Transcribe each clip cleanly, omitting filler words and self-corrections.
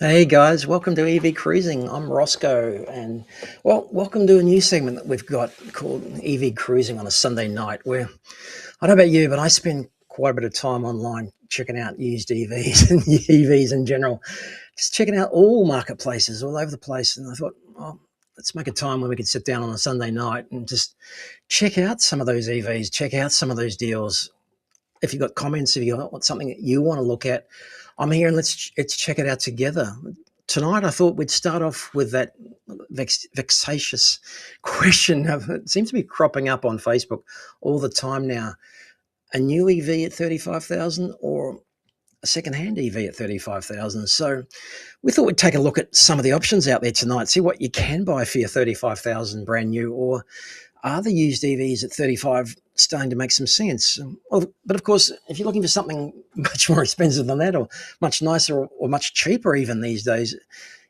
Hey guys, welcome to EV Cruising. I'm Rosco, and welcome to a new segment that we've got called EV Cruising on a Sunday night. Where I don't know about you, but I spend quite a bit of time online checking out used EVs and EVs in general, just checking out all marketplaces all over the place. And I thought, well, let's make a time when we can sit down on a Sunday night and just check out some of those EVs, check out some of those deals. If you've got comments, if you've got something that you want to look at, I'm here and let's check it out together. Tonight, I thought we'd start off with that vexatious question. It seems to be cropping up on Facebook all the time now. A new EV at 35,000 or a second-hand EV at 35,000. So we thought we'd take a look at some of the options out there tonight, see what you can buy for your 35,000 brand new, or are the used EVs at 35 starting to make some sense? Well, but of course, if you're looking for something much more expensive than that, or much nicer, or much cheaper even these days,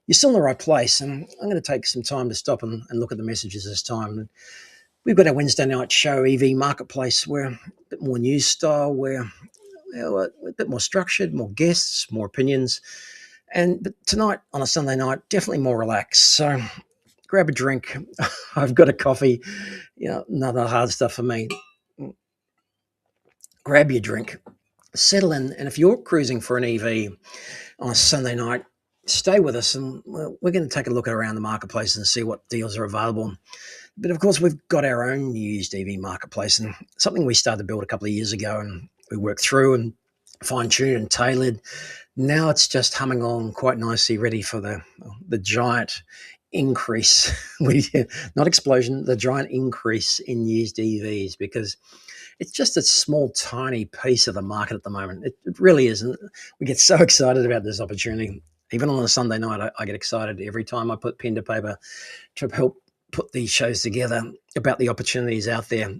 you're still in the right place. And I'm going to take some time to stop and look at the messages this time. We've got our Wednesday night show, EV Marketplace, where a bit more news style, where a bit more structured, more guests, more opinions. But tonight on a Sunday night, definitely more relaxed. So grab a drink. I've got a coffee, another hard stuff for me. Grab your drink, settle in, and if you're cruising for an EV on a Sunday night, stay with us, and we're going to take a look around the marketplace and see what deals are available. But of course, we've got our own used EV marketplace, and something we started to build a couple of years ago, and we worked through and fine-tuned and tailored. Now it's just humming along quite nicely, ready for the giant increase, not explosion, the giant increase in used EVs, because it's just a small, tiny piece of the market at the moment. It really isn't. We get so excited about this opportunity. Even on a Sunday night, I get excited every time I put pen to paper to help put these shows together about the opportunities out there.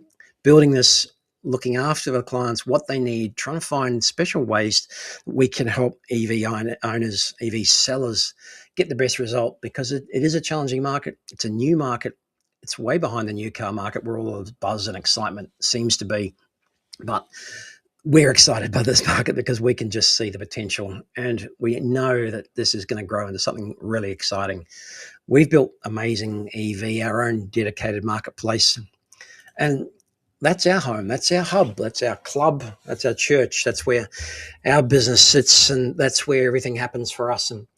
Building this, looking after the clients, what they need, trying to find special ways we can help EV owners, EV sellers get the best result, because it is a challenging market. It's a new market. It's way behind the new car market where all the buzz and excitement seems to be. But we're excited by this market because we can just see the potential, and we know that this is going to grow into something really exciting. We've built Amazing EV, our own dedicated marketplace, and that's our home, that's our hub, that's our club, that's our church, that's where our business sits, and that's where everything happens for us. And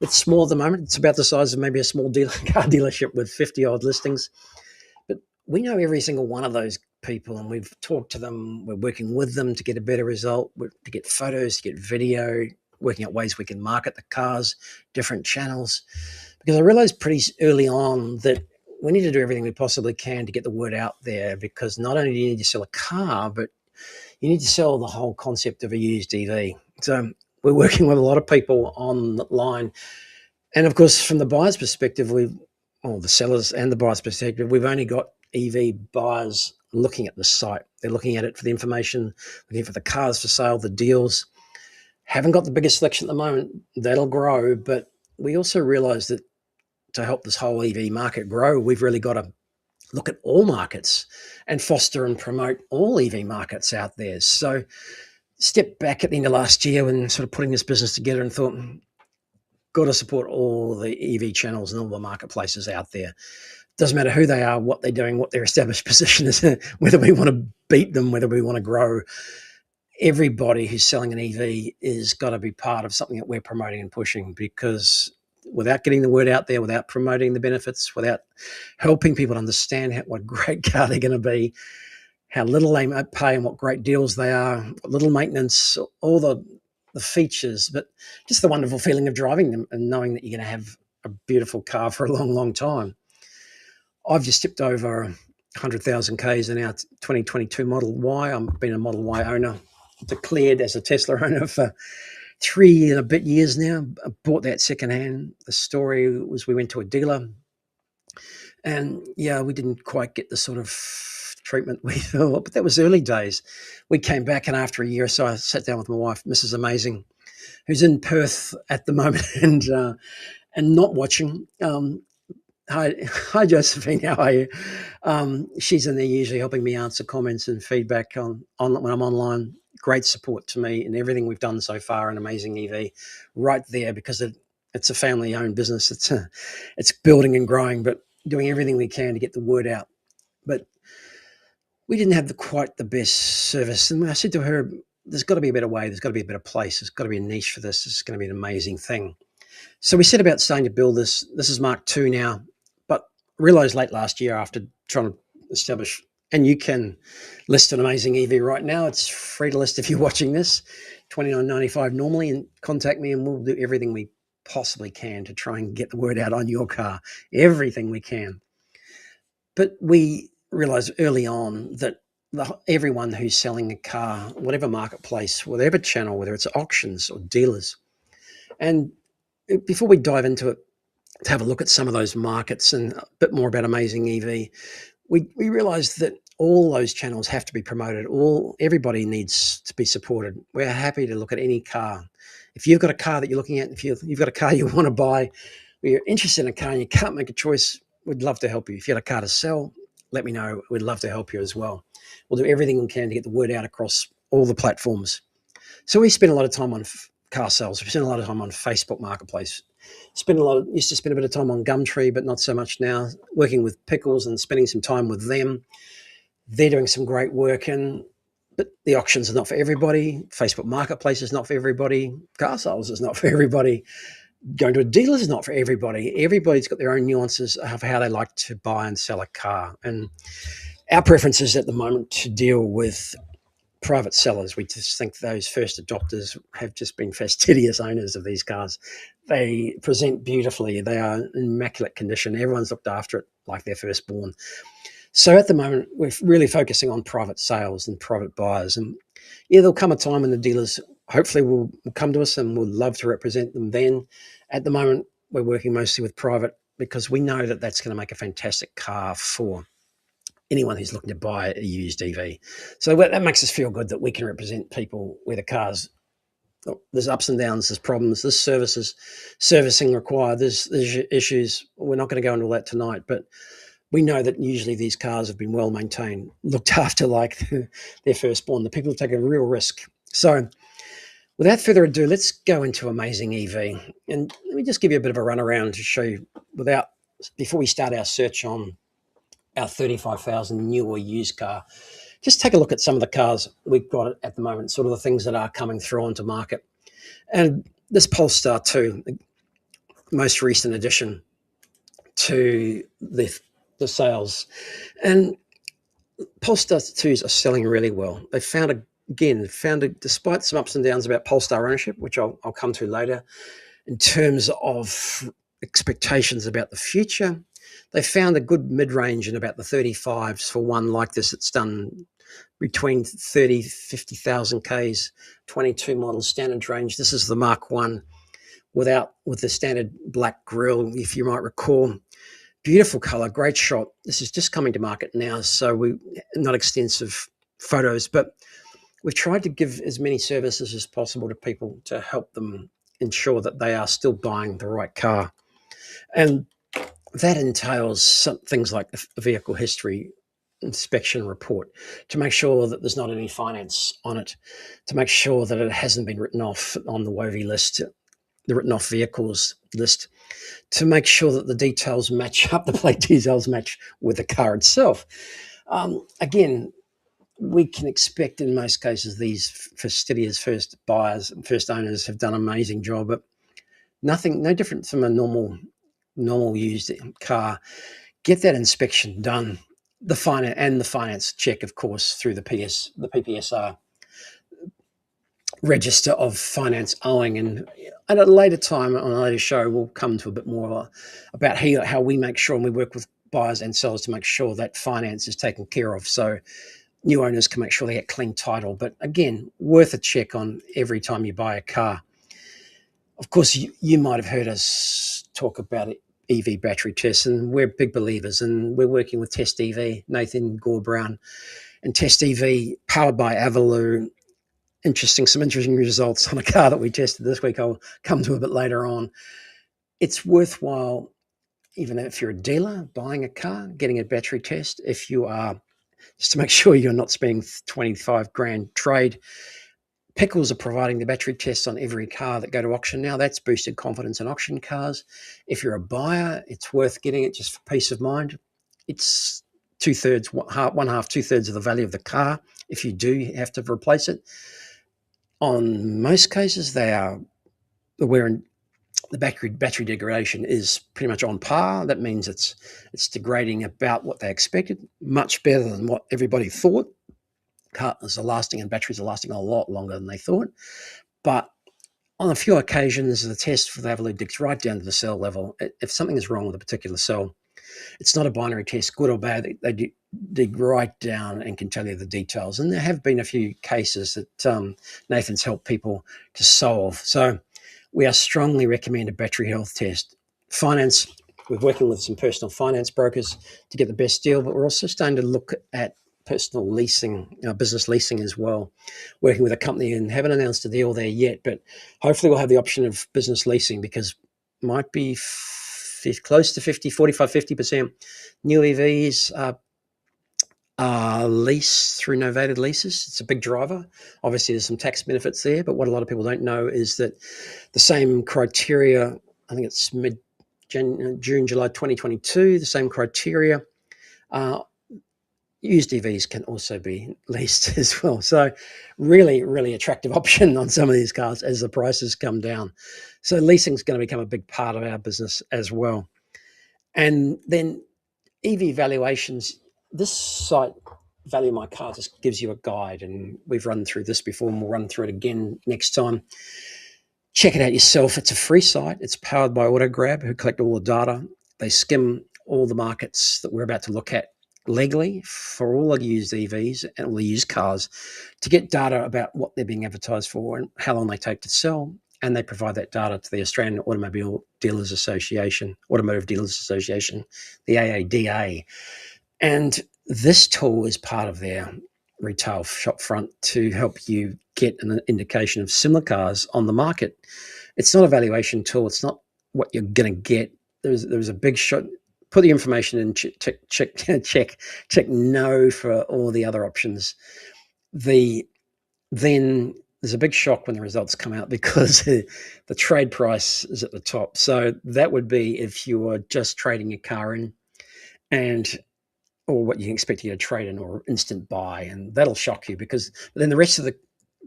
it's small at the moment. It's about the size of maybe a small car dealership with 50 odd listings. But we know every single one of those people, and we've talked to them. We're working with them to get a better result, to get photos, to get video, working out ways we can market the cars, different channels. Because I realized pretty early on that we need to do everything we possibly can to get the word out there, because not only do you need to sell a car, but you need to sell the whole concept of a used EV. So we're working with a lot of people online. And of course, from the buyer's perspective, the sellers and the buyer's perspective, we've only got EV buyers looking at the site. They're looking at it for the information, looking for the cars for sale, the deals. Haven't got the biggest selection at the moment. That'll grow. But we also realize that to help this whole EV market grow, we've really got to look at all markets and foster and promote all EV markets out there. So stepped back at the end of last year when sort of putting this business together and thought, got to support all the EV channels and all the marketplaces out there. Doesn't matter who they are, what they're doing, what their established position is, whether we want to beat them, whether we want to grow. Everybody who's selling an EV is got to be part of something that we're promoting and pushing, because without getting the word out there, without promoting the benefits, without helping people understand what great car they're going to be, how little they might pay and what great deals they are, what little maintenance, all the features, but just the wonderful feeling of driving them and knowing that you're going to have a beautiful car for a long, long time. I've just tipped over 100,000 Ks in our 2022 Model Y. I've been a Model Y owner, declared as a Tesla owner for 3 and a bit years now. I bought that secondhand. The story was we went to a dealer, and we didn't quite get the sort of treatment we thought, but that was early days. We came back, and after a year or so, I sat down with my wife, Mrs. Amazing, who's in Perth at the moment and not watching. Hi, Josephine. How are you? She's in there usually helping me answer comments and feedback on when I'm online. Great support to me and everything we've done so far in Amazing EV, right there, because It's a family-owned business. It's building and growing, but doing everything we can to get the word out. But we didn't have quite the best service. And I said to her, there's got to be a better way. There's got to be a better place. There's got to be a niche for this. This is going to be an amazing thing. So we set about starting to build this. This is Mark II now, but realized late last year after trying to establish, and you can list an Amazing EV right now. It's free to list if you're watching this, $29.95 normally, and contact me and we'll do everything we possibly can to try and get the word out on your car, everything we can. But we realized early on that everyone who's selling a car, whatever marketplace, whatever channel, whether it's auctions or dealers, and before we dive into it, to have a look at some of those markets and a bit more about Amazing EV, we realized that all those channels have to be promoted. Everybody needs to be supported. We're happy to look at any car. If you've got a car that you're looking at, if you've got a car you want to buy, or you're interested in a car and you can't make a choice, we'd love to help you. If you got a car to sell, let me know. We'd love to help you as well. We'll do everything we can to get the word out across all the platforms. So we spend a lot of time on car sales. We spend a lot of time on Facebook Marketplace. Used to spend a bit of time on Gumtree, but not so much now. Working with Pickles and spending some time with them. They're doing some great work, but the auctions are not for everybody. Facebook Marketplace is not for everybody. Car sales is not for everybody. Going to a dealer is not for everybody. Everybody's got their own nuances of how they like to buy and sell a car. And our preference is at the moment to deal with private sellers. We just think those first adopters have just been fastidious owners of these cars. They present beautifully. They are in immaculate condition. Everyone's looked after it like their firstborn. So at the moment, we're really focusing on private sales and private buyers. And yeah, there'll come a time when the dealers hopefully will come to us and we'll love to represent them then. At the moment, we're working mostly with private because we know that that's going to make a fantastic car for anyone who's looking to buy a used EV. So that makes us feel good that we can represent people where the cars, there's ups and downs, there's problems, there's servicing required, there's issues. We're not going to go into all that tonight, but we know that usually these cars have been well maintained, looked after like their firstborn. The people take a real risk. So without further ado, let's go into Amazing EV. And let me just give you a bit of a run around to show you before we start our search on our 35,000 new or used car. Just take a look at some of the cars we've got at the moment, sort of the things that are coming through onto market. And this Polestar 2, the most recent addition to the sales. And Polestar 2s are selling really well. They found despite some ups and downs about Polestar ownership, which I'll come to later, in terms of expectations about the future, they found a good mid-range in about the 35s for one like this. It's done between 30, 50,000 Ks, 22 model standard range. This is the Mark 1 with the standard black grille, if you might recall. Beautiful color, great shot. This is just coming to market now, so not extensive photos, but we've tried to give as many services as possible to people to help them ensure that they are still buying the right car. And that entails some things like a vehicle history inspection report to make sure that there's not any finance on it, to make sure that it hasn't been written off on the WOVI list, the written off vehicles list, to make sure that the details match up, the plate details match with the car itself. Again, we can expect in most cases these fastidious first buyers and first owners have done an amazing job, but no different from a normal used car. Get that inspection done, the finance check, of course, through the PPSR register of finance owing. And at a later time on a later show, we'll come to a bit more about how we make sure, and we work with buyers and sellers to make sure that finance is taken care of, so new owners can make sure they get clean title. But again, worth a check on every time you buy a car. Of course, you might have heard us talk about EV battery tests, and we're big believers, and we're working with Test EV, Nathan Gore-Brown, and Test EV, powered by Avalou. Some interesting results on a car that we tested this week. I'll come to a bit later on. It's worthwhile, even if you're a dealer buying a car, getting a battery test. If you are, just to make sure you're not spending 25 grand trade, Pickles are providing the battery tests on every car that go to auction now. That's boosted confidence in auction cars. If you're a buyer, it's worth getting it just for peace of mind. It's one half, 2/3 of the value of the car if you do have to replace it. On most cases, they are where the battery degradation is pretty much on par. That means it's degrading about what they expected, much better than what everybody thought. Cars are lasting and batteries are lasting a lot longer than they thought. But on a few occasions, the test for the value digs right down to the cell level. If something is wrong with a particular cell, it's not a binary test, good or bad. They dig right down and can tell you the details. And there have been a few cases that Nathan's helped people to solve. So we are strongly recommend a battery health test. Finance, we're working with some personal finance brokers to get the best deal, but we're also starting to look at personal leasing, business leasing as well, working with a company, and haven't announced a deal there yet, but hopefully we'll have the option of business leasing, because might be close to 50% new EVs are leased through novated leases. It's a big driver. Obviously, there's some tax benefits there, but what a lot of people don't know is that the same criteria, I think it's June, July 2022, the same criteria, used EVs can also be leased as well. So really, really attractive option on some of these cars as the prices come down. So leasing is going to become a big part of our business as well. And then EV valuations, this site, Value My Car, just gives you a guide, and we've run through this before and we'll run through it again next time. Check it out yourself. It's a free site. It's powered by AutoGrab, who collect all the data. They skim all the markets that we're about to look at legally for all the used EVs and all the used cars to get data about what they're being advertised for and how long they take to sell. And they provide that data to the Australian Automotive Dealers Association, the AADA. And this tool is part of their retail shop front to help you get an indication of similar cars on the market. It's not a valuation tool. It's not what you're going to get. There's a big shot. Put the information in, check no for all the other options. Then there's a big shock when the results come out, because the trade price is at the top. So that would be if you were just trading your car in, or what you expect to get a trade in or instant buy, and that'll shock you, because then the rest of the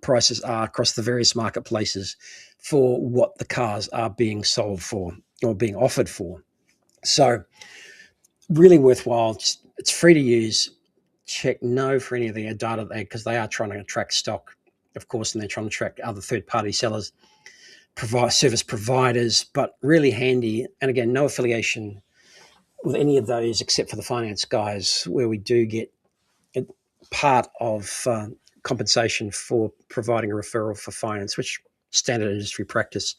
prices are across the various marketplaces for what the cars are being sold for or being offered for. So really worthwhile. It's free to use. Check no for any of the data, because they are trying to track stock, of course, and they're trying to track other third-party sellers, service providers, but really handy. And again, no affiliation with any of those except for the finance guys, where we do get a part of compensation for providing a referral for finance, which standard industry practice.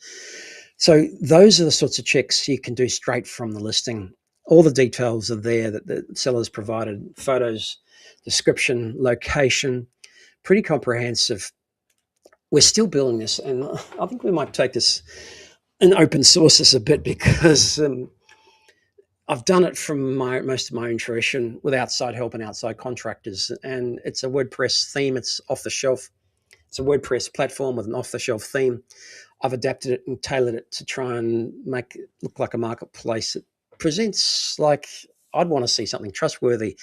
So those are the sorts of checks you can do straight from the listing. All the details are there that the seller's provided: photos, description, location, pretty comprehensive. We're still building this, and I think we might take this and open source this a bit, because I've done it from most of my own fruition with outside help and outside contractors, and it's a WordPress theme. It's off the shelf. It's a WordPress platform with an off the shelf theme. I've adapted it and tailored it to try and make it look like a marketplace that presents like I'd want to see something trustworthy,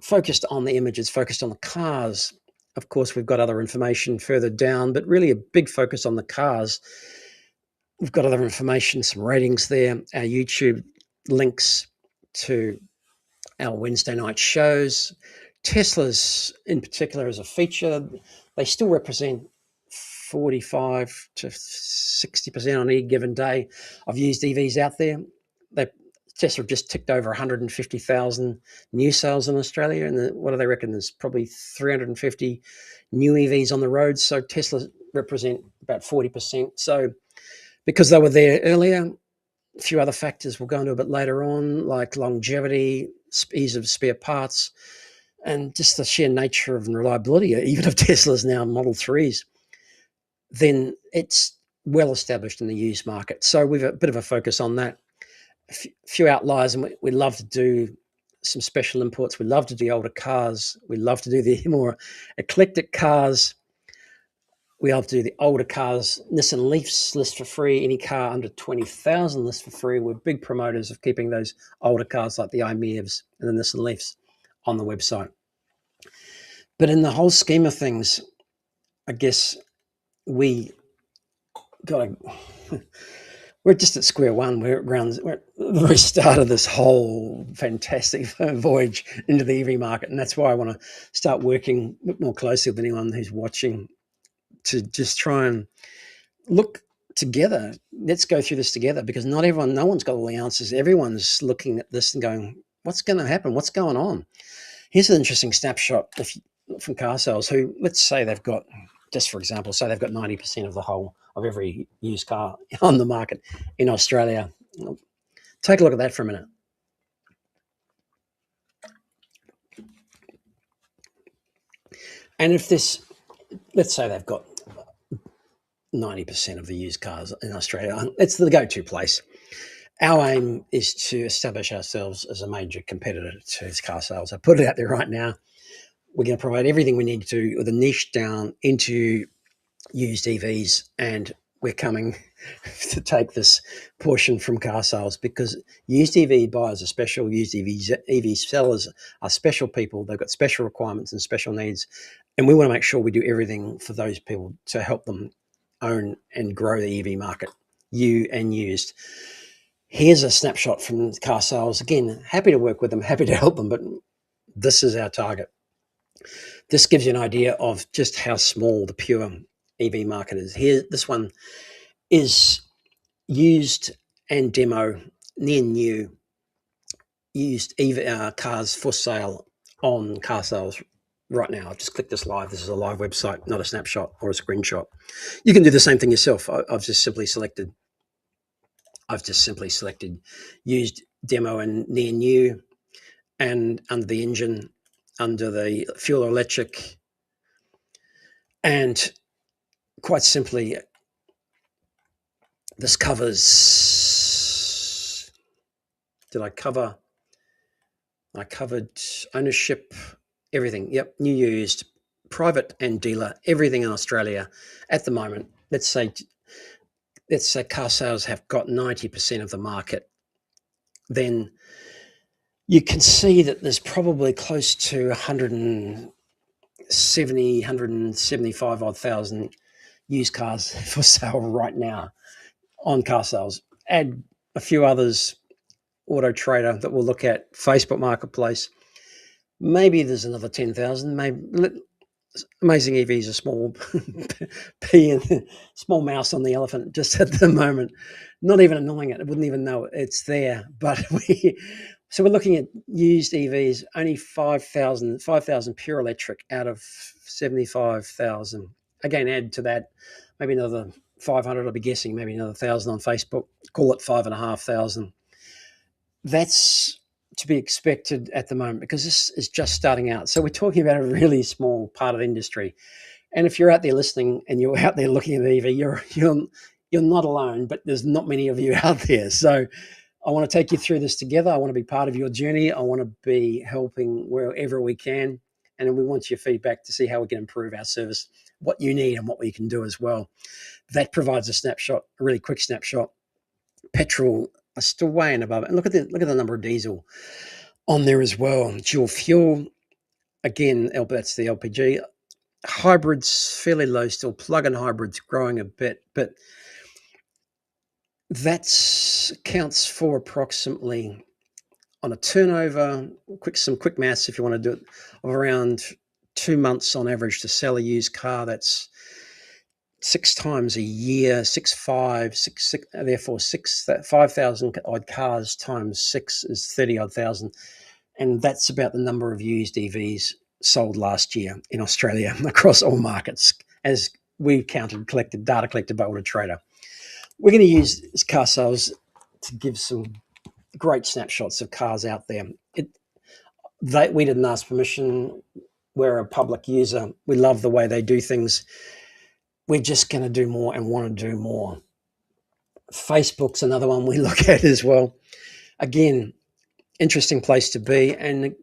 focused on the images, focused on the cars. Of course, we've got other information further down, but really a big focus on the cars. We've got other information, some ratings there, our YouTube links to our Wednesday night shows. Teslas in particular as a feature, they still represent 45 to 60% on any given day of used EVs out there. Tesla just ticked over 150,000 new sales in Australia, and what do they reckon? There's probably 350 new EVs on the road. So Tesla represent about 40%. So because they were there earlier, a few other factors we'll go into a bit later on, like longevity, ease of spare parts, and just the sheer nature of and reliability, even of Tesla's now Model 3s, then it's well established in the used market. So we've a bit of a focus on that. A few outliers, and we love to do some special imports. We love to do the older cars. We love to do the more eclectic cars. We have to do the older cars. Nissan Leafs list for free. Any car under 20,000 list for free. We're big promoters of keeping those older cars like the AmazingEVs and the Nissan Leafs on the website. But in the whole scheme of things, I guess we got to. We're just at square one. We're at the very start of this whole fantastic voyage into the EV market, and that's why I want to start working a bit more closely with anyone who's watching to just try and look together. Let's go through this together, because no one's got all the answers. Everyone's looking at this and going, "What's going to happen? What's going on?" Here's an interesting snapshot from car sales. Who, let's say they've got, just for example, say they've got 90% of every used car on the market in Australia. Take a look at that for a minute. And if this, let's say they've got 90% of the used cars in Australia, it's the go-to place. Our aim is to establish ourselves as a major competitor to car sales. I put it out there right now. We're going to provide everything we need to with a niche down into used EVs, and we're coming to take this portion from car sales, because used EV buyers are special. Used EV sellers are special people. They've got special requirements and special needs, and we want to make sure we do everything for those people to help them own and grow the EV market, and used. Here's a snapshot from car sales. Again, happy to work with them, happy to help them, but this is our target. This gives you an idea of just how small the pure EV market is. Here, this one is used and demo, near new, used EV cars for sale on car sales right now. I've just clicked this live. This is a live website, not a snapshot or a screenshot. You can do the same thing yourself. I've just simply selected used, demo, and near new, and under the engine, under the fuel electric, and quite simply, this covers. Did I cover? I covered ownership, everything. Yep, new, used, private and dealer, everything in Australia at the moment. Let's say car sales have got 90% of the market. Then you can see that there's probably close to 175 odd thousand used cars for sale right now on car sales. Add a few others, Auto Trader, that we'll look at, Facebook Marketplace. Maybe there's another 10,000. Maybe AmazingEV is a small pea and small mouse on the elephant just at the moment. Not even annoying it. I wouldn't even know it's there. But so we're looking at used EVs, only 5,000 pure electric out of 75,000. Again, add to that maybe another 500, I'll be guessing, maybe another 1,000 on Facebook. Call it 5,500. That's to be expected at the moment, because this is just starting out. So we're talking about a really small part of the industry. And if you're out there listening and you're out there looking at EV, you're not alone, but there's not many of you out there. So I want to take you through this together. I want to be part of your journey. I want to be helping wherever we can. And we want your feedback to see how we can improve our service, what you need and what we can do as well. That provides a snapshot, a really quick snapshot. Petrol are still way and above it. And look at the number of diesel on there as well. Dual fuel, again, that's the LPG. Hybrids, fairly low still. Plug-in hybrids growing a bit, but that counts for approximately, on a turnover, some quick maths if you want to do it, of around 2 months on average to sell a used car. That's 6 times a year, 5,000 odd cars times 6 is 30 odd thousand. And that's about the number of used EVs sold last year in Australia across all markets, as we collected data collected by Auto Trader. We're going to use car sales to give some great snapshots of cars out there. We didn't ask permission. We're a public user. We love the way they do things. We're just going to do more and want to do more. Facebook's another one we look at as well. Again, interesting place to be. And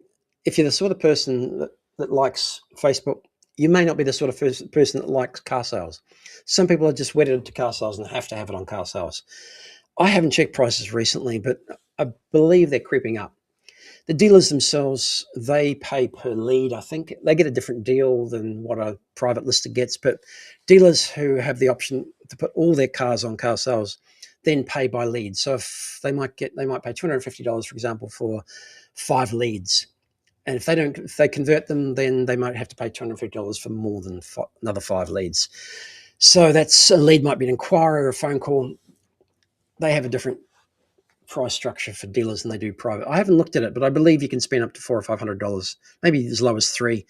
if you're the sort of person that likes Facebook, You may not be the sort of person that likes car sales. Some people are just wedded to car sales and have to have it on car sales. I haven't checked prices recently, but I believe they're creeping up. The dealers themselves, they pay per lead. I think they get a different deal than what a private lister gets, but dealers who have the option to put all their cars on car sales then pay by lead. So if they might pay $250, for example, for 5 leads. And if they convert them, then they might have to pay $250 for more than another 5 leads. So that's a lead might be an inquiry or a phone call. They have a different price structure for dealers than they do private. I haven't looked at it, but I believe you can spend up to $400 or $500, maybe as low as $3,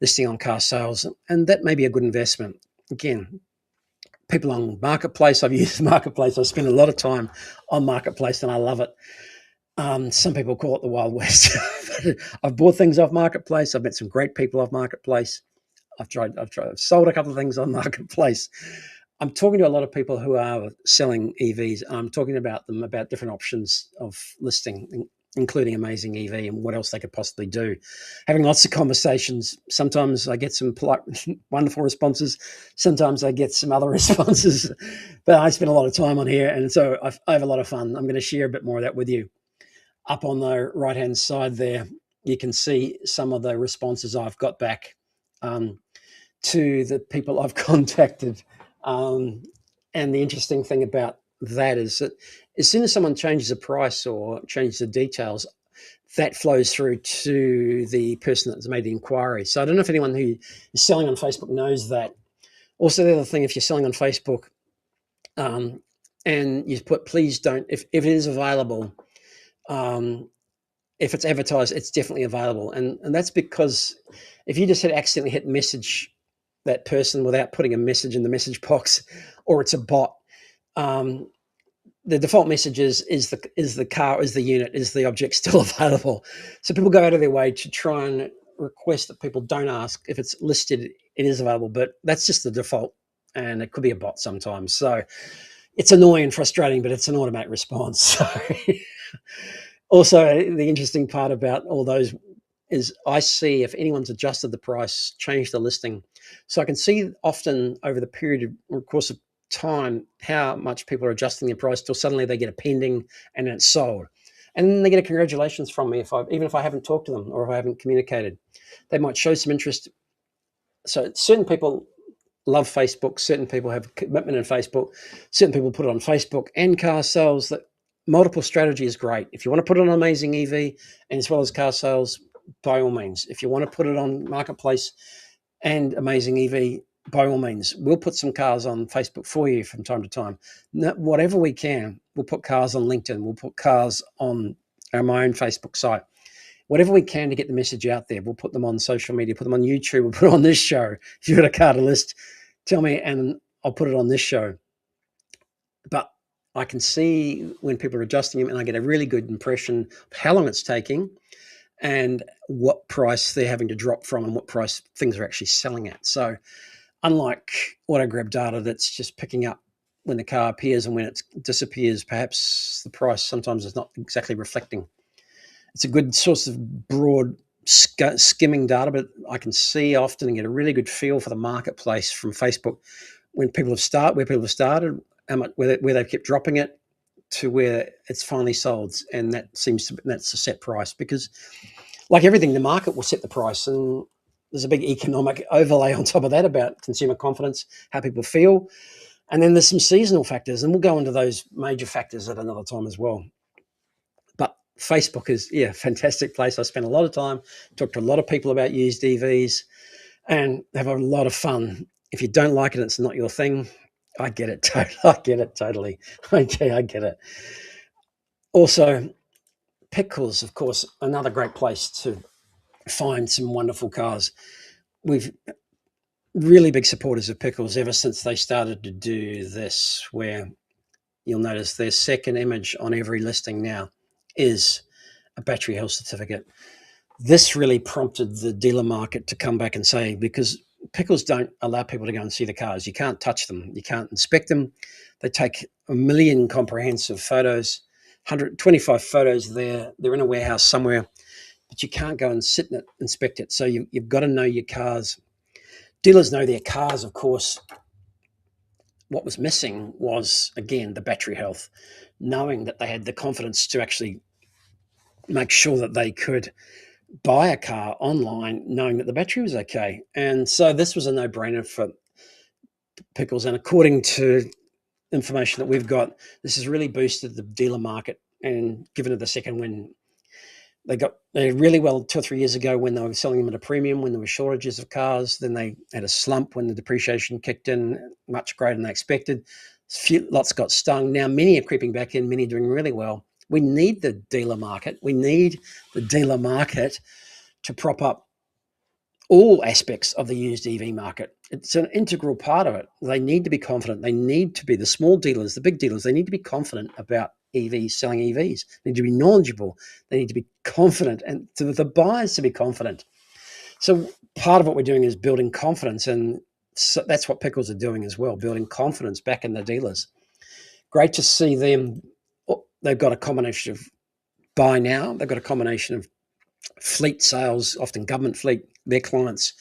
listing on car sales, and that may be a good investment. Again, people on Marketplace, I've used Marketplace. I spend a lot of time on Marketplace, and I love it. Some people call it the Wild West. I've bought things off Marketplace. I've met some great people off Marketplace. I've sold a couple of things on Marketplace. I'm talking to a lot of people who are selling EVs. And I'm talking about them about different options of listing, including AmazingEV and what else they could possibly do. Having lots of conversations. Sometimes I get some polite, wonderful responses. Sometimes I get some other responses. But I spend a lot of time on here, and so I have a lot of fun. I'm going to share a bit more of that with you. Up on the right-hand side there, you can see some of the responses I've got back to the people I've contacted. And the interesting thing about that is that as soon as someone changes the price or changes the details, that flows through to the person that's made the inquiry. So I don't know if anyone who is selling on Facebook knows that. Also, the other thing, if you're selling on Facebook and you put, please don't, if it is available, if it's advertised, it's definitely available. And that's because if you just accidentally hit message that person without putting a message in the message box, or it's a bot, the default message is the car, is the unit, is the object still available? So people go out of their way to try and request that people don't ask if it's listed, it is available, but that's just the default, and it could be a bot sometimes. So it's annoying and frustrating, but it's an automatic response. So also, the interesting part about all those is I see if anyone's adjusted the price, changed the listing. So I can see often over the period or course of time how much people are adjusting their price till suddenly they get a pending and then it's sold. And then they get a congratulations from me even if I haven't talked to them or if I haven't communicated. They might show some interest. So certain people love Facebook, certain people have commitment in Facebook, certain people put it on Facebook and car sales. That multiple strategy is great. If you want to put it on AmazingEV and as well as car sales, by all means. If you want to put it on Marketplace and AmazingEV, by all means. We'll put some cars on Facebook for you from time to time. Whatever we can, we'll put cars on LinkedIn. We'll put cars on my own Facebook site. Whatever we can to get the message out there, we'll put them on social media, put them on YouTube, we'll put it on this show. If you've got a car to list, tell me and I'll put it on this show. But I can see when people are adjusting them and I get a really good impression of how long it's taking and what price they're having to drop from and what price things are actually selling at. So unlike AutoGrab data that's just picking up when the car appears and when it disappears, perhaps the price sometimes is not exactly reflecting. It's a good source of broad skimming data, but I can see often and get a really good feel for the marketplace from Facebook when people have started, where they've kept dropping it to where it's finally sold, and that's a set price, because like everything, the market will set the price, and there's a big economic overlay on top of that about consumer confidence, how people feel, and then there's some seasonal factors, and we'll go into those major factors at another time as well. But Facebook is a fantastic place. I spend a lot of time, talk to a lot of people about used EVs, and have a lot of fun. If you don't like it, it's not your thing. I get it. I get it totally. Okay, I get it. Also, Pickles, of course, another great place to find some wonderful cars. We've really big supporters of Pickles ever since they started to do this, where you'll notice their second image on every listing now is a battery health certificate. This really prompted the dealer market to come back and say, because Pickles don't allow people to go and see the cars. You can't touch them. You can't inspect them. They take 1 million comprehensive photos, 125 photos there. They're in a warehouse somewhere, but you can't go and sit in it, inspect it. So you've got to know your cars Dealers know their cars, of course. What was missing was, again, the battery health, knowing that they had the confidence to actually make sure that they could buy a car online, knowing that the battery was okay. And so this was a no-brainer for Pickles. And according to information that we've got, this has really boosted the dealer market and given it the second win. They did really well 2 or 3 years ago when they were selling them at a premium, when there were shortages of cars. Then they had a slump when the depreciation kicked in, much greater than they expected. Lots got stung. Now many are creeping back in, many are doing really well. We need the dealer market. We need the dealer market to prop up all aspects of the used EV market. It's an integral part of it. They need to be confident. They need to be, the small dealers, the big dealers, they need to be confident about EVs, selling EVs. They need to be knowledgeable. They need to be confident, and to the buyers to be confident. So part of what we're doing is building confidence, and so that's what Pickles are doing as well, building confidence back in the dealers. Great to see them. They've got a combination of buy now. They've got a combination of fleet sales, often government fleet, their clients.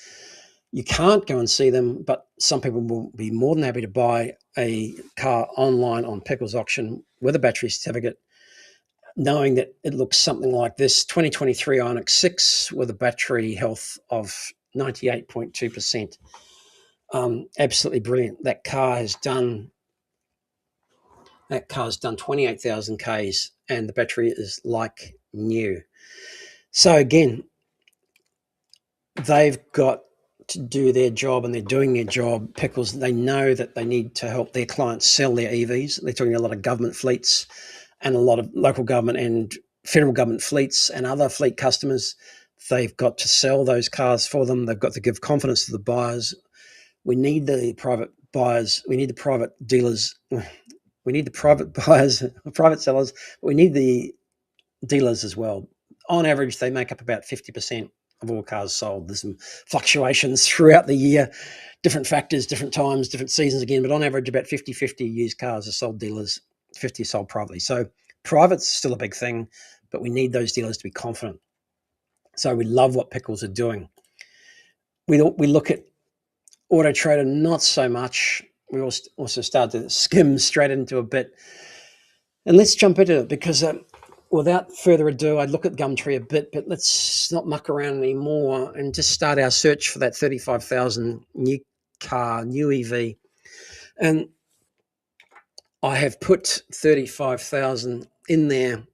You can't go and see them, but some people will be more than happy to buy a car online on Pickles Auction with a battery certificate, knowing that it looks something like this: 2023 Ioniq 6 with a battery health of 98.2%. Absolutely brilliant. That car has done 28,000 Ks and the battery is like new. So again, they've got to do their job, and they're doing their job. Pickles, they know that they need to help their clients sell their EVs. They're talking a lot of government fleets and a lot of local government and federal government fleets and other fleet customers. They've got to sell those cars for them. They've got to give confidence to the buyers. We need the private buyers. We need the private dealers. We need the private buyers, private sellers. We need the dealers as well. On average, they make up about 50% of all cars sold. There's some fluctuations throughout the year, different factors, different times, different seasons again, but on average about 50-50 used cars are sold dealers, 50 are sold privately. So private's still a big thing, but we need those dealers to be confident. So we love what Pickles are doing. We look at Auto Trader, not so much. We also start to skim straight into a bit. And let's jump into it because without further ado, I'd look at Gumtree a bit, but let's not muck around anymore and just start our search for that 35,000 new car, new EV. And I have put 35,000 in there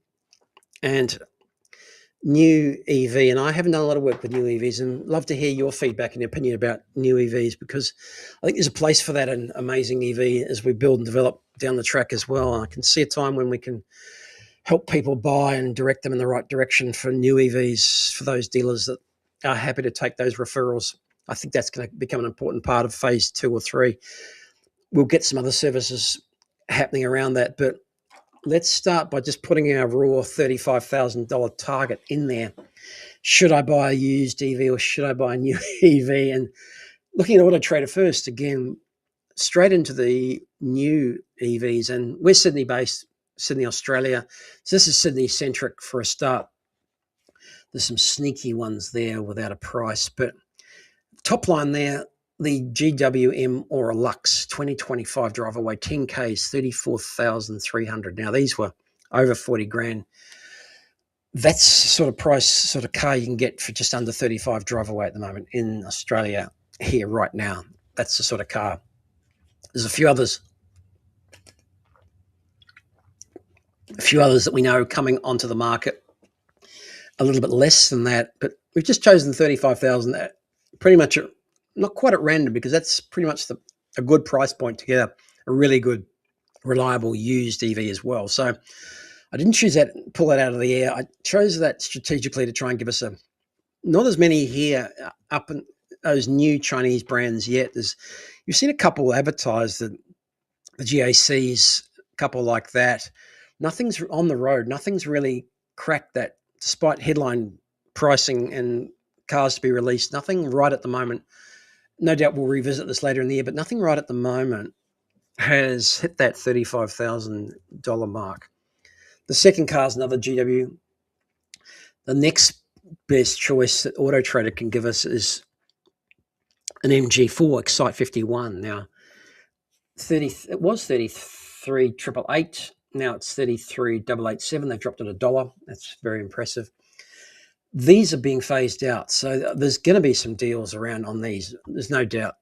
and new EV. And I haven't done a lot of work with new EVs, and love to hear your feedback and your opinion about new EVs, because I think there's a place for that in Amazing EV as we build and develop down the track as well. And I can see a time when we can help people buy and direct them in the right direction for new EVs for those dealers that are happy to take those referrals. I think that's going to become an important part of phase 2 or 3. We'll get some other services happening around that, but let's start by just putting our raw $35,000 target in there. Should I buy a used EV or should I buy a new EV? And looking at Auto Trader first, again, straight into the new EVs. And we're Sydney based, Sydney, Australia. So this is Sydney centric for a start. There's some sneaky ones there without a price, but top line there, the GWM or a Lux 2025 drive away, 10Ks, 34,300. Now these were over 40 grand. That's sort of price, sort of car you can get for just under 35 drive away at the moment in Australia here right now. That's the sort of car. There's a few others that we know coming onto the market, a little bit less than that, but we've just chosen 35,000. Pretty much not quite at random, because that's pretty much a good price point to get a really good, reliable used EV as well. So I didn't choose that, pull that out of the air. I chose that strategically to try and give us not as many here up in those new Chinese brands yet. You've seen a couple advertised, the GACs, a couple like that. Nothing's on the road. Nothing's really cracked that, despite headline pricing and cars to be released. Nothing right at the moment. No doubt we'll revisit this later in the year, but nothing right at the moment has hit that $35,000 mark. The second car is another GW. The next best choice that Auto Trader can give us is an MG4 Excite 51. Now, it was 33,888. Now it's 33,887. They've dropped it $1. That's very impressive. These are being phased out, so there's going to be some deals around on these. There's no doubt.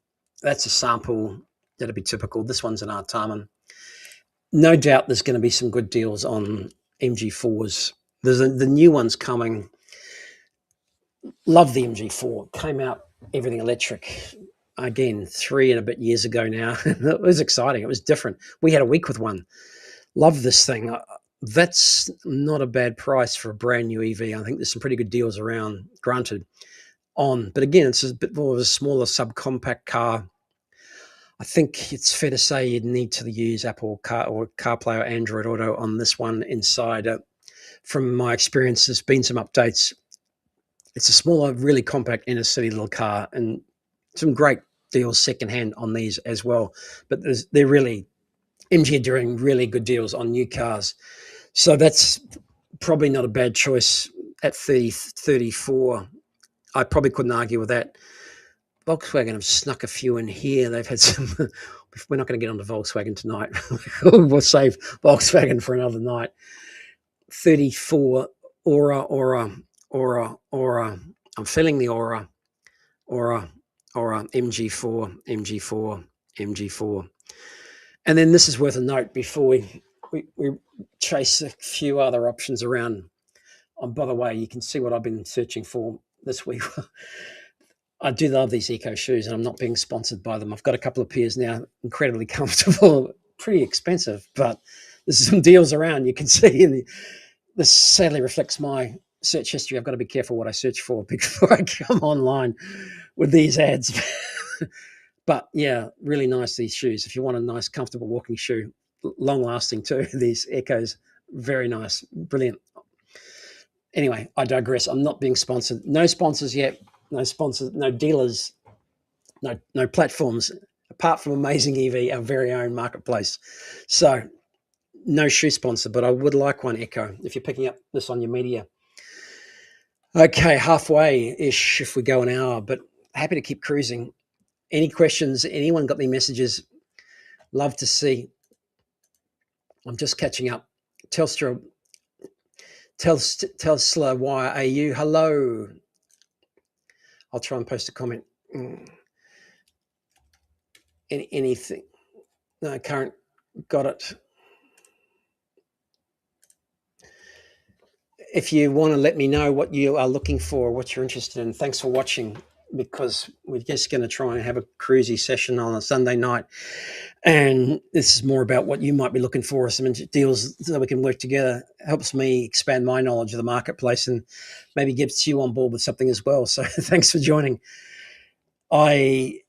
That's a sample that'll be typical. This one's an Artarmon. No doubt there's going to be some good deals on MG4s. There's the new ones coming. Love the MG4. Came out everything electric. Again, 3 and a bit years ago now. It was exciting. It was different. We had a week with one. Love this thing. That's not a bad price for a brand new EV. I think there's some pretty good deals around, granted, on. But again, it's a bit more of a smaller subcompact car. I think it's fair to say you'd need to use Apple Car or CarPlay or Android Auto on this one inside. From my experience, there's been some updates. It's a smaller, really compact inner city little car, and some great deals secondhand on these as well. But they're really, MG are doing really good deals on new cars. So that's probably not a bad choice at 34. I probably couldn't argue with that. Volkswagen have snuck a few in here. They've had some. We're not going to get onto Volkswagen tonight. We'll save Volkswagen for another night. 34 Aura. I'm feeling the Aura, MG4. And then this is worth a note before we chase a few other options around. By the way, you can see what I've been searching for this week. I do love these eco shoes, and I'm not being sponsored by them. I've got a couple of pairs now, incredibly comfortable, pretty expensive, but there's some deals around. You can see, and this sadly reflects my search history. I've got to be careful what I search for before I come online with these ads. But yeah, really nice, these shoes. If you want a nice, comfortable walking shoe, long-lasting too, these Echos, very nice, brilliant. Anyway, I digress. I'm not being sponsored. No sponsors yet. No sponsors, no dealers, no platforms, apart from AmazingEV, our very own marketplace. So no shoe sponsor, but I would like one, Echo, if you're picking up this on your media. Okay, halfway-ish if we go an hour, but happy to keep cruising. Any questions? Anyone got any messages? Love to see. I'm just catching up. Telstra YAU, hello. I'll try and post a comment. Anything? No, current, got it. If you want to let me know what you are looking for, what you're interested in, thanks for watching, because we're just going to try and have a cruisy session on a Sunday night. And this is more about what you might be looking for, some deals so we can work together. It helps me expand my knowledge of the marketplace and maybe gets you on board with something as well. So thanks for joining. I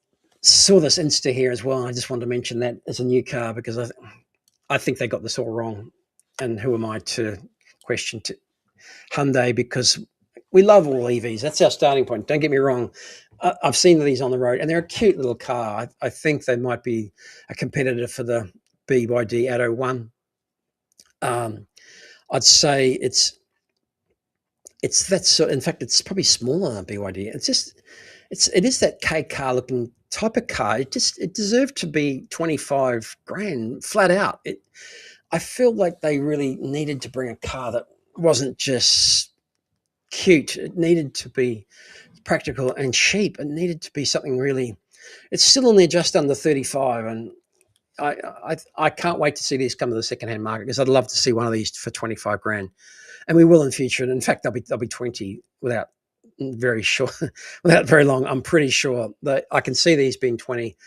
saw this Insta here as well. I just wanted to mention that as a new car, because I think they got this all wrong. And who am I to question Hyundai, because we love all EVs. That's our starting point. Don't get me wrong. I've seen these on the road, and they're a cute little car. I think they might be a competitor for the BYD Atto 1. I'd say it's that sort. In fact, it's probably smaller than BYD. It is that K car looking type of car. It deserved to be 25 grand flat out. I feel like they really needed to bring a car that wasn't just cute. It needed to be practical and cheap. It needed to be something really. It's still in there just under 35, and I can't wait to see these come to the secondhand market, because I'd love to see one of these for 25 grand, and we will in future. And in fact, they'll be 20 without very long. I'm pretty sure that I can see these being 20.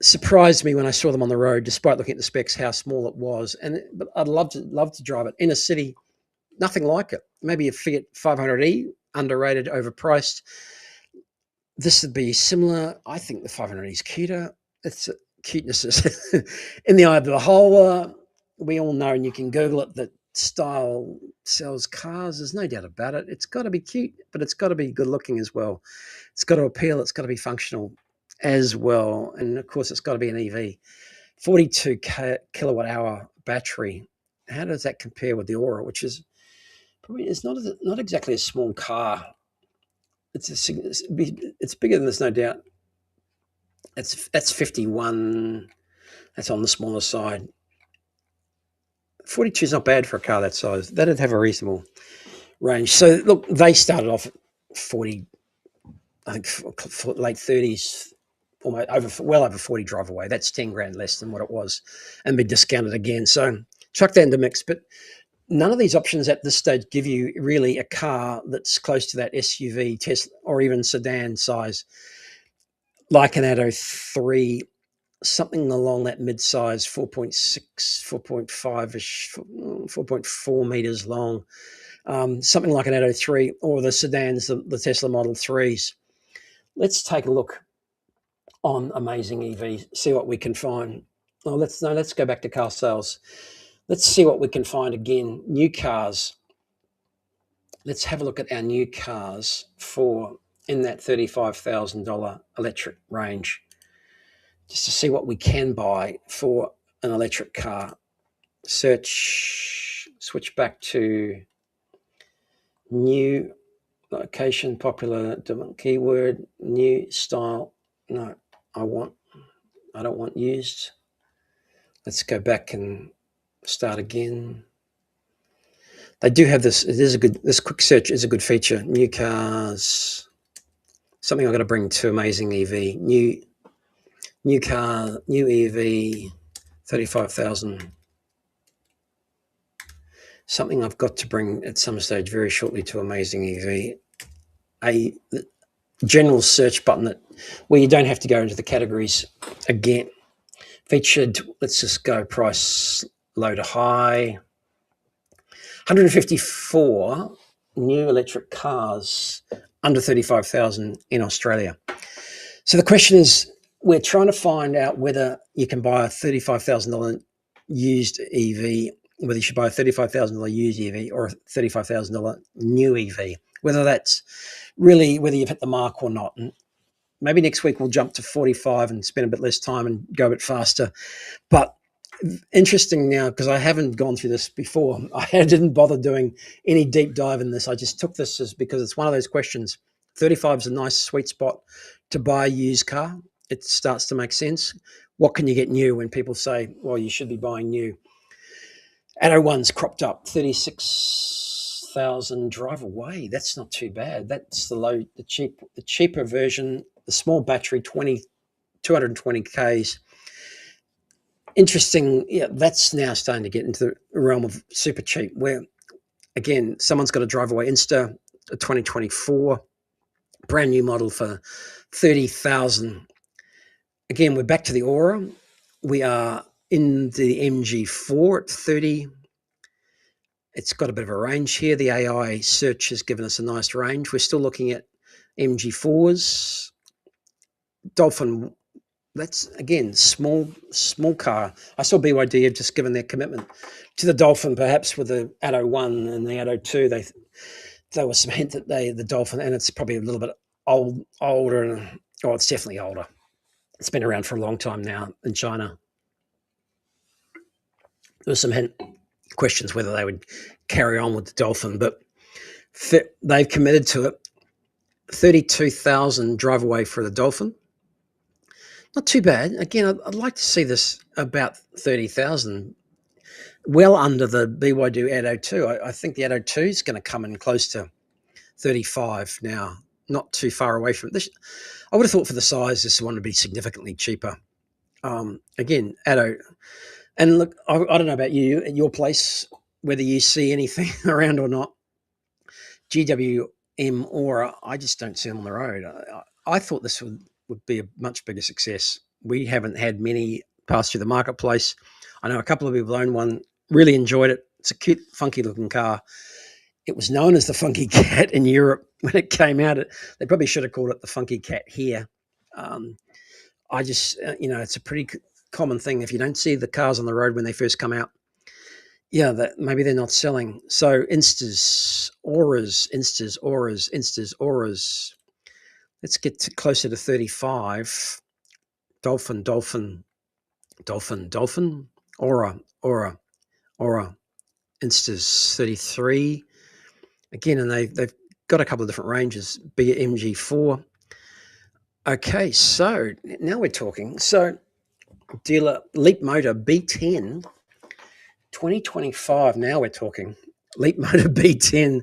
Surprised me when I saw them on the road, despite looking at the specs, how small it was. But I'd love to drive it in a city. Nothing like it. Maybe a Fiat 500e, underrated, overpriced. This would be similar. I think the 500e is cuter. It's cuteness is in the eye of the beholder. We all know, and you can Google it, that style sells cars. There's no doubt about it. It's got to be cute, but it's got to be good looking as well. It's got to appeal. It's got to be functional as well. And of course, it's got to be an EV. 42 kilowatt hour battery. How does that compare with the Aura, which is probably, it's not exactly a small car. It's bigger than this, no doubt, That's 51. That's on the smaller side. 42 is not bad for a car that size. That'd have a reasonable range. So look, they started off at 40, I think late 30s, almost well over 40 drive away. That's 10 grand less than what it was, and be discounted again. So chuck that into mix. But none of these options at this stage give you really a car that's close to that SUV, Tesla, or even sedan size, like an Atto 3, something along that mid-size 4.6, 4.5-ish, 4.4 meters long, something like an Atto 3, or the sedans, the Tesla Model 3s. Let's take a look on Amazing EV, see what we can find. Oh, let's go back to car sales. Let's see what we can find again. New cars. Let's have a look at our new cars for in that $35,000 electric range, just to see what we can buy for an electric car. Search, switch back to new location, popular keyword, new style. No, I don't want used. Let's go back and start again. They do have this. This quick search is a good feature. New cars. Something I've got to bring to Amazing EV. New car, new EV, 35,000. Something I've got to bring at some stage very shortly to Amazing EV. A general search button where you don't have to go into the categories again. Featured, let's just go price low to high. 154 new electric cars under 35,000 in Australia. So the question is, we're trying to find out whether you can buy a $35,000 used EV, whether you should buy a $35,000 used EV or a $35,000 new EV, whether that's really whether you've hit the mark or not. And maybe next week we'll jump to 45 and spend a bit less time and go a bit faster. But interesting now, because I haven't gone through this before. I didn't bother doing any deep dive in this. I just took this as because it's one of those questions. 35 is a nice sweet spot to buy a used car. It starts to make sense. What can you get new when people say, well, you should be buying new? Atto 1's cropped up, 36,000 drive away. That's not too bad. That's the cheaper version, the small battery, 220 Ks. Interesting. Yeah, that's now starting to get into the realm of super cheap, where again, someone's got a drive away Insta, a 2024 brand new model for 30,000. Again, we're back to the Aura. We are in the MG4 at 30. It's got a bit of a range here. The AI search has given us a nice range. We're still looking at MG4s. Dolphin, that's again small car. I saw BYD have just given their commitment to the Dolphin, perhaps with the Atto 1 and the Atto 2. There was some hint that the Dolphin, and it's probably a little bit older. It's definitely older. It's been around for a long time now in China. There was some questions whether they would carry on with the Dolphin, but they've committed to it. 32,000 drive away for the Dolphin. Not too bad. Again, I'd like to see this about 30,000, well under the BYD Atto 2. I think the Atto 2 is going to come in close to 35 now, not too far away from this. I would have thought for the size, this one would be significantly cheaper. Again, Atto. And look, I don't know about you, at your place, whether you see anything around or not. GWM Aura, I just don't see them on the road. I thought this would be a much bigger success. We haven't had many pass through the marketplace. I know a couple of people own one, really enjoyed it. It's a cute, funky looking car. It was known as the Funky Cat in Europe when it came out. They probably should have called it the Funky Cat here. I just, it's a pretty common thing. If you don't see the cars on the road when they first come out, maybe they're not selling. So Instas, Auras. Let's get closer to 35. Dolphin, Aura, Instas 33. Again, and they've got a couple of different ranges. MG4. Okay, so now we're talking. So dealer Leap Motor B10 2025. Now we're talking. Leap Motor B10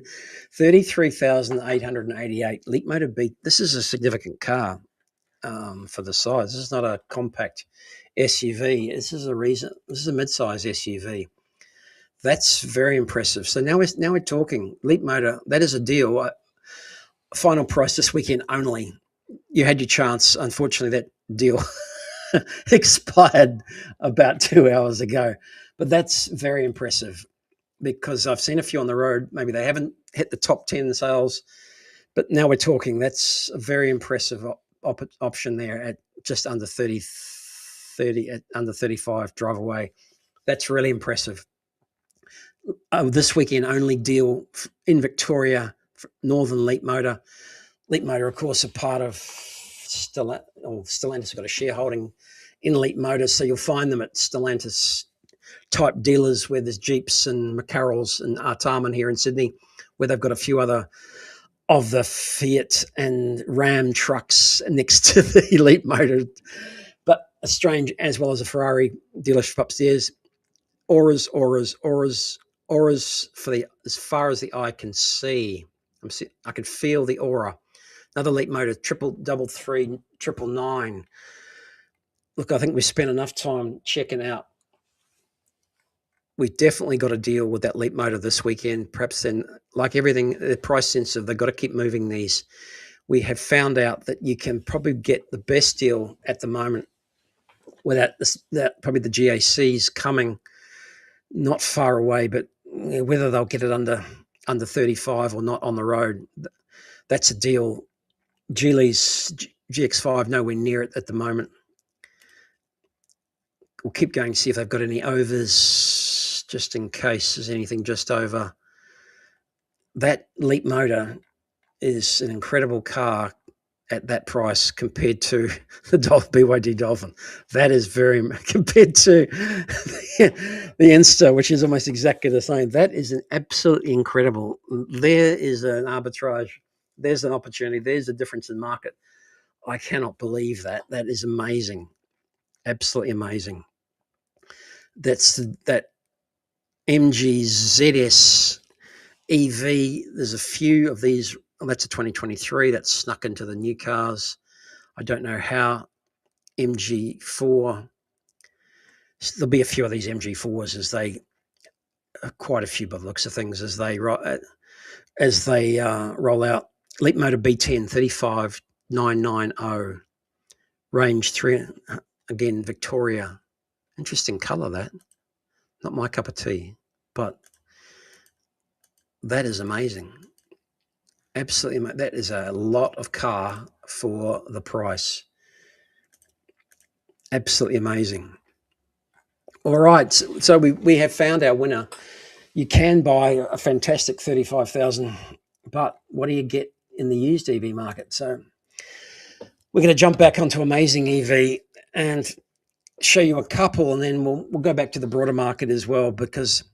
33,888. Leap Motor B. This is a significant car for the size. This is not a compact SUV. This is a mid-size SUV. That's very impressive. So now we're talking. Leap Motor. That is a deal. Final price this weekend only. You had your chance. Unfortunately, that deal expired about 2 hours ago. But that's very impressive because I've seen a few on the road. Maybe they haven't hit the top 10 sales, but now we're talking. That's a very impressive option there at just under 30 at under 35 drive away. That's really impressive. This weekend only deal in Victoria, Northern Leap Motor. Leap Motor, of course, are part of Stellantis have got a shareholding in Leap Motors, so you'll find them at Stellantis type dealers where there's Jeeps and McCarrolls and Artarmon here in Sydney, where they've got a few other of the Fiat and Ram trucks next to the Leap Motor. But a strange, as well as a Ferrari dealership upstairs. Auras for the as far as the eye can see. I can feel the aura. Another Leap Motor, 333, 999. Look, I think we spent enough time checking out. We've definitely got to deal with that Leap Motor this weekend. Perhaps then, like everything, they're price sensitive. They've got to keep moving these. We have found out that you can probably get the best deal at the moment without probably the GACs coming not far away, but whether they'll get it under 35 or not on the road, that's a deal. Geely's GX5 nowhere near it at the moment. We'll keep going to see if they've got any overs just in case there's anything just over. That Leap Motor is an incredible car at that price compared to the BYD Dolphin. That is very compared to the Insta, which is almost exactly the same. That is an absolutely incredible. There is an arbitrage. There's an opportunity. There's a difference in market. I cannot believe that. That is amazing. Absolutely amazing. That's that MG ZS EV. There's a few of these. Well, that's a 2023. That's snuck into the new cars. I don't know how. MG4. There'll be a few of these MG4s as they, quite a few by the looks of things, as they roll out. Leap Motor B10 35990, range 3. Again, Victoria. Interesting colour that. Not my cup of tea, but that is amazing. Absolutely, that is a lot of car for the price. Absolutely amazing. All right, so we have found our winner. You can buy a fantastic 35,000, but what do you get in the used EV market? So we're going to jump back onto Amazing EV and show you a couple, and then we'll go back to the broader market as well, because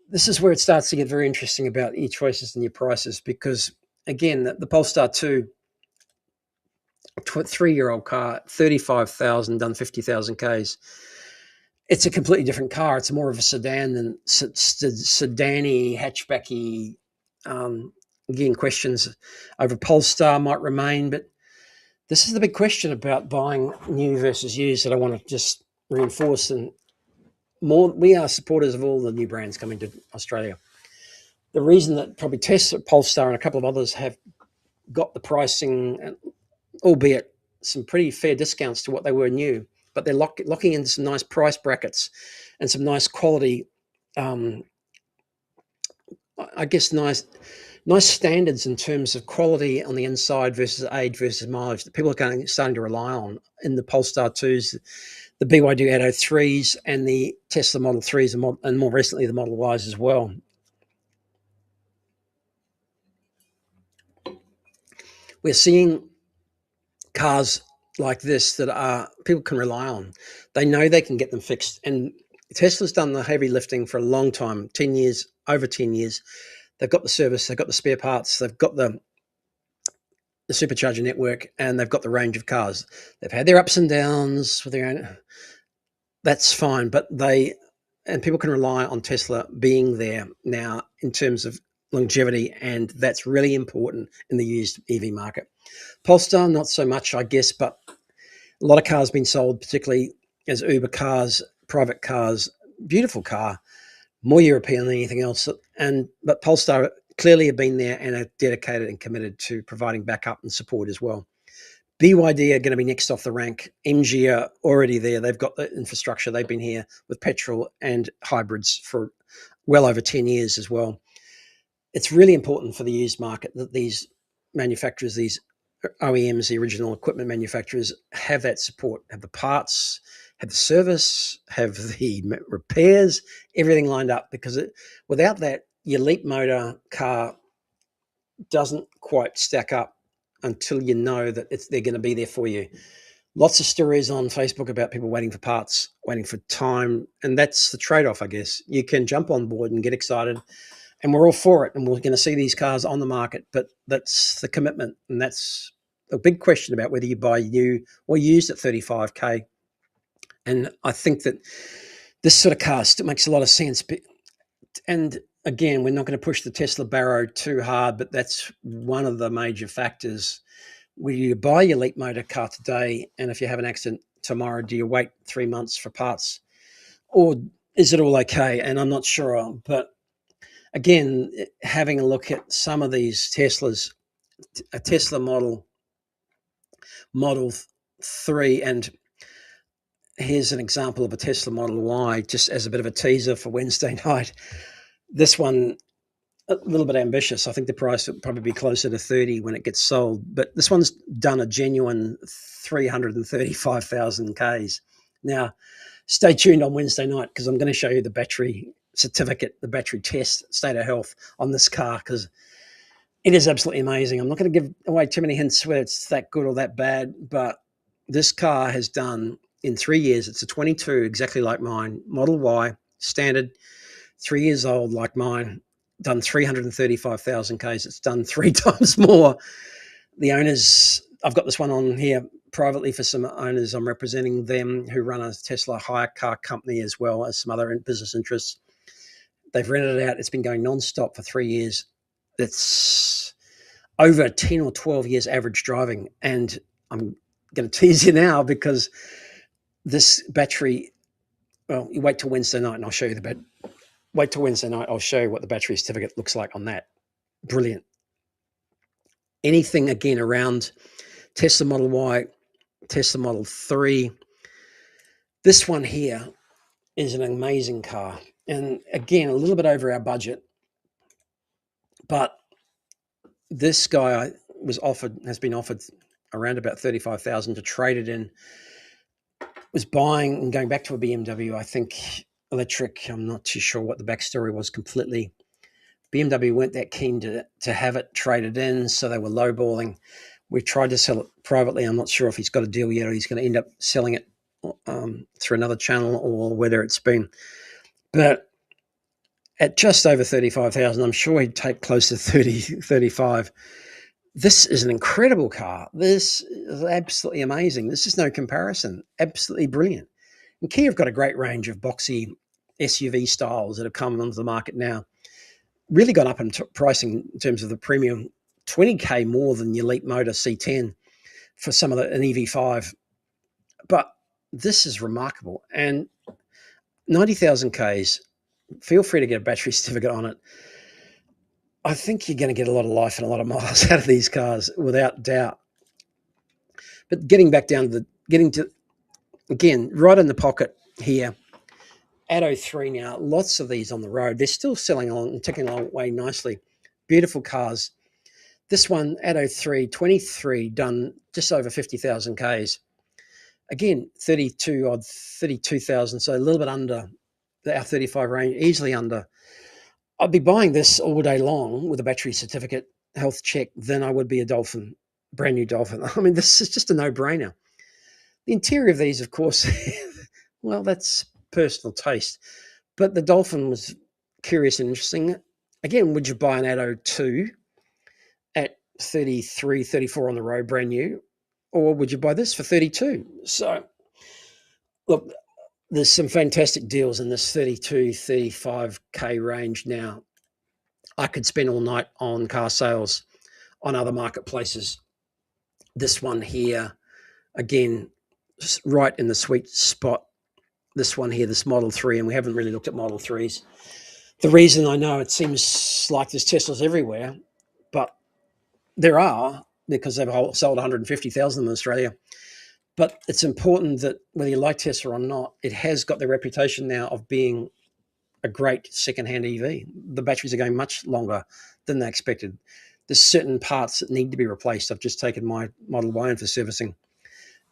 this is where it starts to get very interesting about your choices and your prices. Because again, the Polestar 2, 3-year-old car, 35,000, done 50,000 Ks. It's a completely different car. It's more of a sedan than sedan-y, hatchbacky. Again, questions over Polestar might remain, but this is the big question about buying new versus used that I want to just reinforce. And more, we are supporters of all the new brands coming to Australia. The reason that probably Tesla, Polestar, and a couple of others have got the pricing, albeit some pretty fair discounts to what they were new, but they're locking in some nice price brackets and some nice quality, I guess nice standards in terms of quality on the inside versus age versus mileage that people are starting to rely on in the Polestar 2s, the BYD Atto 3s, and the Tesla Model 3s, and more recently the Model Ys as well. We're seeing cars like this that people can rely on. They know they can get them fixed, and Tesla's done the heavy lifting for a long time, 10 years, over 10 years. They've got the service, they've got the spare parts, they've got the the supercharger network, and they've got the range of cars. They've had their ups and downs with their own. That's fine, but people can rely on Tesla being there now in terms of longevity, and that's really important in the used EV market. Polestar, not so much, I guess, but a lot of cars being sold, particularly as Uber cars, private cars, beautiful car, more European than anything else. But Polestar clearly have been there and are dedicated and committed to providing backup and support as well. BYD are going to be next off the rank. MG are already there. They've got the infrastructure. They've been here with petrol and hybrids for well over 10 years as well. It's really important for the used market that these manufacturers, these OEMs, the original equipment manufacturers, have that support, have the parts, have the service, have the repairs, everything lined up, because without that, your Leap motor car doesn't quite stack up until you know that they're going to be there for you. Lots of stories on Facebook about people waiting for parts, waiting for time, and that's the trade-off, I guess. You can jump on board and get excited, and we're all for it, and we're going to see these cars on the market, but that's the commitment, and that's a big question about whether you buy new or used at 35K. And I think that this sort of car still makes a lot of sense. And again, we're not going to push the Tesla barrow too hard, but that's one of the major factors. Will you buy your Leap motor car today, and if you have an accident tomorrow, do you wait 3 months for parts? Or is it all okay? And I'm not sure. But again, having a look at some of these Teslas, a Tesla Model 3, and here's an example of a Tesla Model Y, just as a bit of a teaser for Wednesday night. This one, a little bit ambitious. I think the price will probably be closer to 30 when it gets sold, but this one's done a genuine 335,000 Ks. Now, stay tuned on Wednesday night, because I'm going to show you the battery certificate, the battery test, state of health on this car, because it is absolutely amazing. I'm not going to give away too many hints whether it's that good or that bad, but this car has done, in 3 years, it's a 22, exactly like mine, Model Y, standard, 3 years old like mine, done 335,000 Ks. It's done 3 times more. The owners, I've got this one on here privately for some owners. I'm representing them who run a Tesla hire car company as well as some other business interests. They've rented it out. It's been going non-stop for 3 years. It's over 10 or 12 years average driving. And I'm going to tease you now, because this battery, well, you wait till Wednesday night and I'll show you wait till Wednesday night, I'll show you what the battery certificate looks like on that. Brilliant. Anything, again, around Tesla Model Y, Tesla Model 3. This one here is an amazing car. And again, a little bit over our budget. But this guy has been offered around about 35,000 to trade it in. Was buying and going back to a BMW, I think electric. I'm not too sure what the backstory was completely. BMW weren't that keen to have it traded in, so they were lowballing. We tried to sell it privately. I'm not sure if he's got a deal yet, or he's going to end up selling it through another channel, or whether it's been. But at just over 35,000, I'm sure he'd take close to 30, 35. This is an incredible car. This is absolutely amazing. This is no comparison. Absolutely brilliant. And Kia have got a great range of boxy SUV styles that have come onto the market now. Really gone up in pricing in terms of the premium, 20K more than your Leap Motor C10 for some of an EV5. But this is remarkable. And 90,000 Ks, feel free to get a battery certificate on it. I think you're going to get a lot of life and a lot of miles out of these cars, without doubt. But getting to, again, right in the pocket here, Atto 3 now, lots of these on the road. They're still selling on and ticking along way nicely. Beautiful cars. This one, Atto 3, 23, done just over 50,000 Ks. Again, 32,000, so a little bit under our 35 range, easily under. I'd be buying this all day long with a battery certificate, health check, than I would be a Dolphin, brand new Dolphin. I mean, this is just a no-brainer. The interior of these, of course, well, that's personal taste. But the Dolphin was curious and interesting. Again, would you buy an Atto 2 at 33, 34 on the road, brand new, or would you buy this for 32? So, look, there's some fantastic deals in this 32, 35K range now. I could spend all night on car sales on other marketplaces. This one here, again, right in the sweet spot. This one here, this Model 3, and we haven't really looked at Model 3s. The reason I know it seems like there's Teslas everywhere, but there are, because they've sold 150,000 in Australia. But it's important that whether you like Tesla or not, it has got the reputation now of being a great second-hand EV. The batteries are going much longer than they expected. There's certain parts that need to be replaced. I've just taken my Model Y in for servicing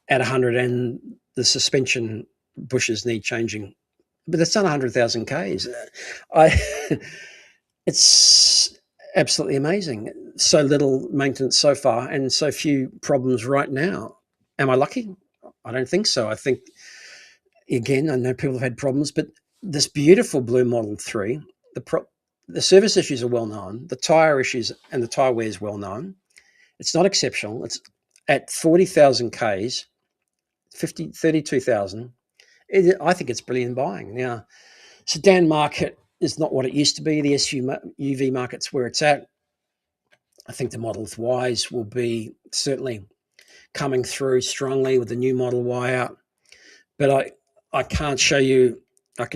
at 100, and the suspension bushes need changing. But it's done 100,000 Ks. It's absolutely amazing. So little maintenance so far and so few problems right now. Am I lucky? I don't think so. I think, again, I know people have had problems, but this beautiful blue Model 3, the service issues are well known. The tyre issues and the tyre wear is well known. It's not exceptional. It's at 40,000 Ks, 32,000. I think it's brilliant buying. Now, sedan market is not what it used to be. The SUV market's where it's at. I think the Model Ys will be certainly coming through strongly with the new Model Y out. But I can't show you. I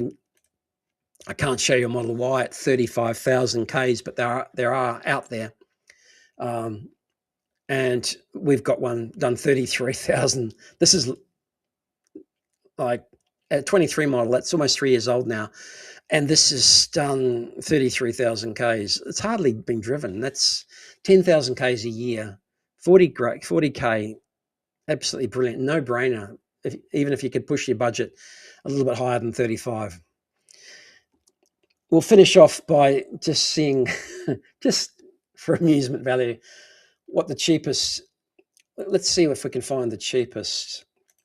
can't show you a Model Y at 35,000 Ks, but there are out there. And we've got one done 33,000. This is like a 23 model. That's almost 3 years old now. And this is done 33,000 Ks. It's hardly been driven. That's 10,000 Ks a year, 40K, absolutely brilliant. No brainer, even if you could push your budget a little bit higher than 35. We'll finish off by just seeing, just for amusement value, what the cheapest, let's see if we can find the cheapest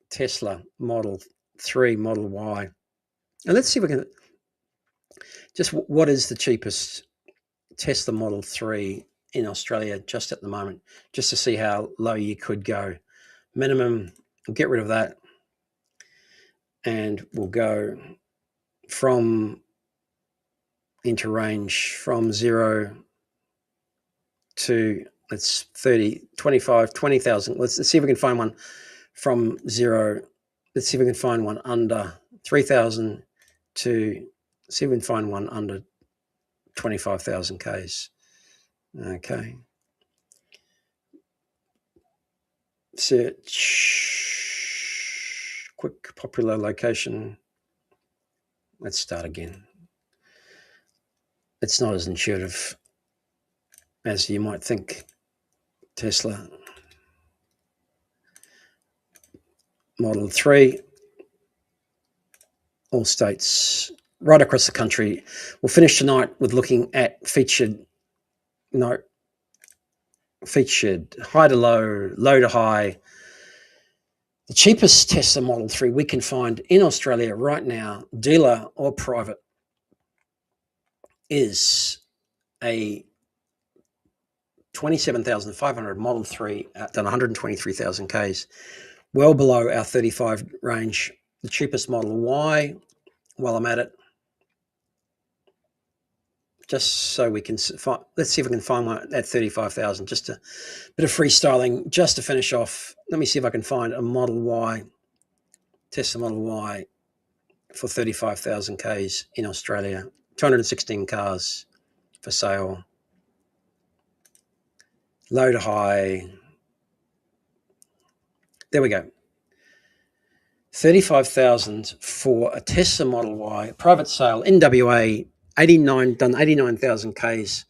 Tesla Model 3, Model Y. And let's see if we can, just what is the cheapest Tesla Model 3 in Australia just at the moment, just to see how low you could go. Minimum, we'll get rid of that. And we'll go from into range from 0 to, let's 30, 25, 20,000. Let's see if we can find one from 0. Let's see if we can find one under 3,000 to see if we can find one under 25,000 Ks. Okay. Search, quick popular location. Let's start again. It's not as intuitive as you might think. Tesla Model 3, all states, right across the country. We'll finish tonight with looking at featured high to low, low to high. The cheapest Tesla Model 3 we can find in Australia right now, dealer or private, is a 27,500 Model 3 done 123,000 Ks, well below our 35 range. The cheapest Model Y, while I'm at it, just so we can find, let's see if we can find one at 35,000, just a bit of freestyling just to finish off. Let me see if I can find a Model Y, Tesla Model Y for 35,000 Ks in Australia. 216 cars for sale. Low to high. There we go. 35,000 for a Tesla Model Y, private sale in WA, 89,000 Ks.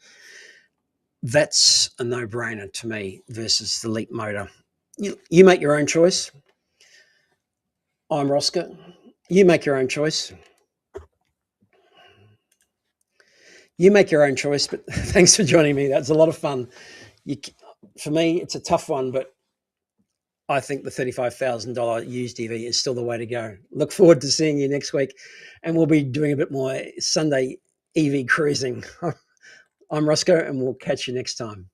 That's a no-brainer to me versus the Leap motor. You make your own choice. I'm Rosco. You make your own choice. You make your own choice, but thanks for joining me. That's a lot of fun. For me, it's a tough one, but I think the $35,000 used EV is still the way to go. Look forward to seeing you next week, and we'll be doing a bit more Sunday EV cruising. I'm Rosco, and we'll catch you next time.